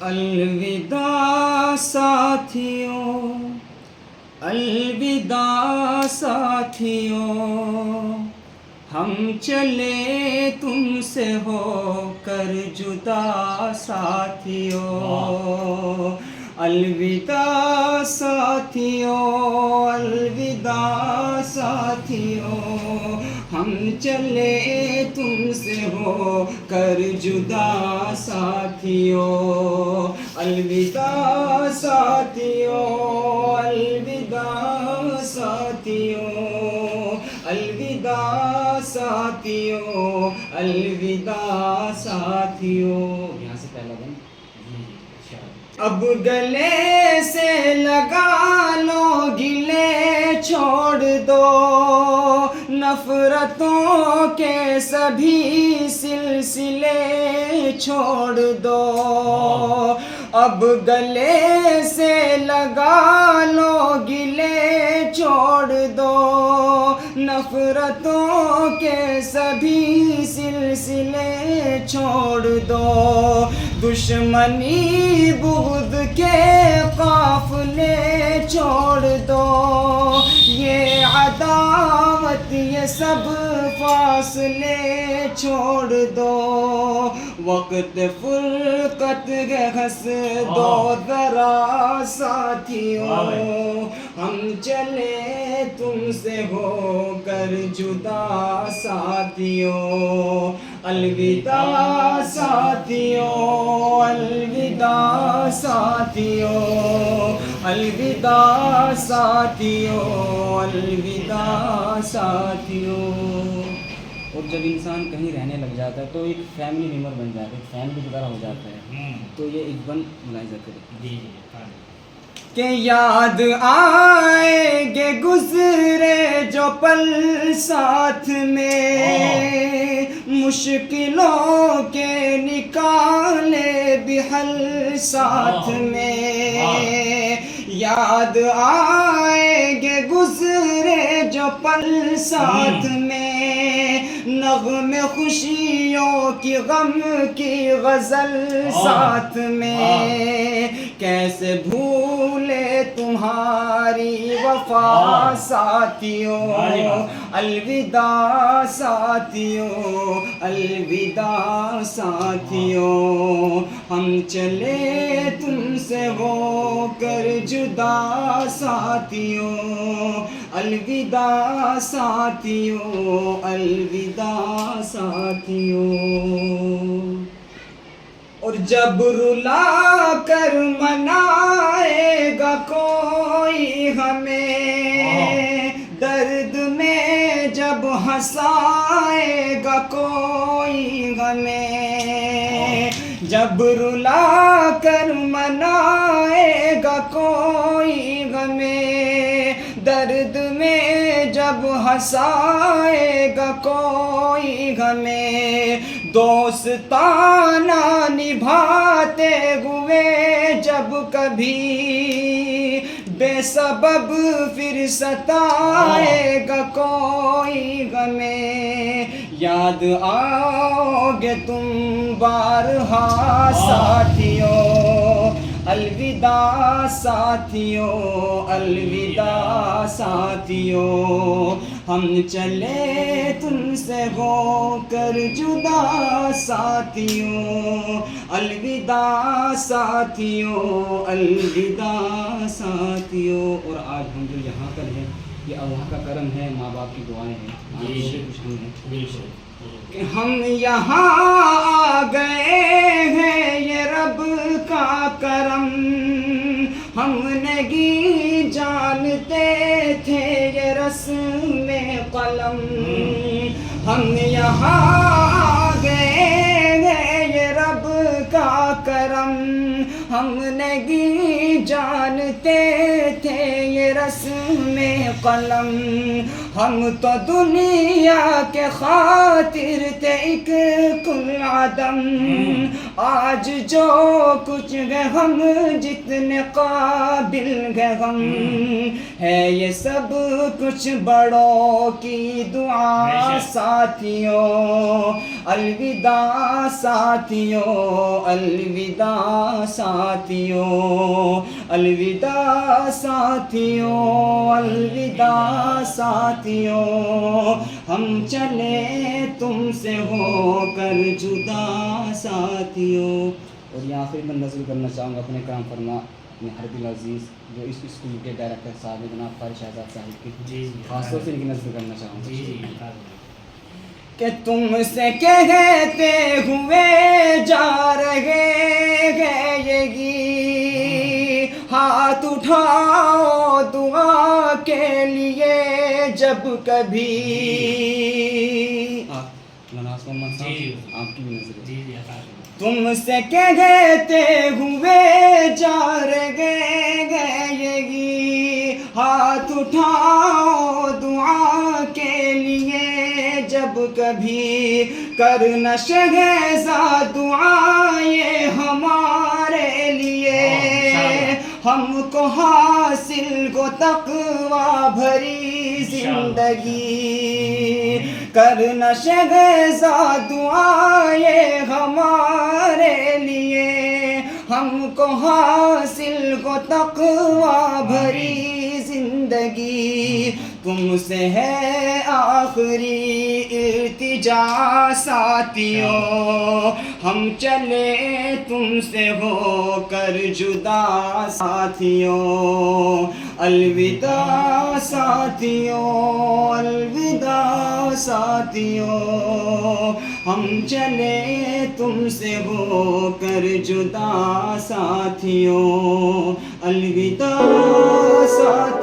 الوداع ساتھیوں، الوداع ساتھیوں، ہم چلے تم سے ہو کر جدا ساتھیوں، الوداع ساتھیوں، الوداع ساتھیوں، ہم چلے تم سے ہو کر جدا ساتھیوں، الوداع ساتھیوں، الوداع ساتھیوں، الوداع ساتھیوں، الوداع ساتھیوں۔ یہاں سے پہلا دن اب گلے سے لگا لو گلے چھوڑ دو، نفرتوں کے سبھی سلسلے چھوڑ دو، اب گلے سے لگا لو گلے چھوڑ دو، نفرتوں کے سبھی سلسلے چھوڑ دو، دشمنی بغض کے قافلے چھوڑ دو، یہ عداوت یہ سب فاصلے چھوڑ دو، وقت فرقت کے ہنس دو ذرا ساتھیوں، ہم چلے تم سے ہو کر جدا ساتھیوں، الوداع ساتھیوں، الوداع ساتھیوں، الوداع ساتھیوں، الوداع ساتھیوں۔ اور جب انسان کہیں رہنے لگ جاتا ہے تو ایک فیملی ممبر بن جاتا ہے، ایک فیملی کی طرح ہو جاتا ہے، تو یہ ایک بن ملاحظہ کرے کہ یاد آئیں گے گزرے جو پل ساتھ میں، مشکلوں کے نکالے بھی حل ساتھ میں، یاد آئیں گے گزرے جو پل ساتھ میں، نغمے خوشیوں کی غم کی غزل ساتھ میں، کیسے بھولے تمہاری وفا ساتھیوں، الوداع ساتھیوں، الوداع ساتھیوں، ہم چلے تم سے ہو کر جدا ساتھیوں، الوداع ساتھیوں، الوداع ساتھیوں۔ اور جب رلا کر منائے گا کوئی ہمیں، درد میں جب ہنسائے گا کوئی ہمیں، جب رلا کر منائے گا کوئی ہمیں، درد میں جب ہنسائے گا کوئی ہمیں، دوستانہ نبھاتے ہوئے جب کبھی بے سبب پھر ستائے گا کوئی ہمیں، یاد آؤ گے تم بارہا ساتھیوں، الوداع ساتھیوں، الوداع ساتھیوں، ہم چلے تم سے ہو کر جدا ساتھیوں، الوداع ساتھیوں، الوداع ساتھیوں۔ اور آج ہم جو یہاں پر ہیں یہ اللہ کا کرم ہے، ماں باپ کی دعائیں ہیں، کہ ہم یہاں آ گئے ہیں، یہ رب کا کرم، ہم نہیں جانتے تھے یہ رسم قلم، ہم یہاں آ گئے ہیں، یہ رب کا کرم، ہم نہیں جانتے تھے یہ رسم قلم، ہم تو دنیا کے خاطر تھے ایک کل عدم، آج جو کچھ گئے ہم جتنے قابل گئے ہم، ہے یہ سب کچھ بڑوں کی دعا ساتھیوں، الوداع ساتھیوں، الوداع ساتھیوں، الوداع ساتھیوں، الوداع ساتھیوں، ہم چلے تم سے ہو کر جدا ساتھیوں۔ اور یہ آخری میں نظر کرنا چاہوں گا اپنے کرام فرما اپنے حرب العزیز جو اس اسکول کے ڈائریکٹر صاحب ہیں جناب فارغ شہزاد صاحب کی، خاص طور سے ان کی نظر کرنا چاہوں گا کہ تم سے کہتے ہوئے جا رہے ہیں یہی، ہاتھ اٹھاؤ دعا کے لیے جب کبھی، محمد صاحب آپ کی بھی نظر، تم سے کہتے ہوئے جا رہے ہیں یہی، ہاتھ اٹھاؤ دعا کے لیے جب کبھی، کرنا شہزاد دعا یہ ہمارے لیے، ہم کو حاصل کو تقویٰ بھری زندگی، کرنا شہزاد دعا یہ ہمارے لیے، ہم کو حاصل کو تقویٰ بھری زندگی، تم سے ہے آخری التجا ساتھیوں، ہم چلے تم سے ہو کر جدا ساتھیوں، الوداع ساتھیوں، الوداع ساتھیوں، ہم چلے تم سے ہو کر جدا ساتھیوں، الوداع ساتھیوں۔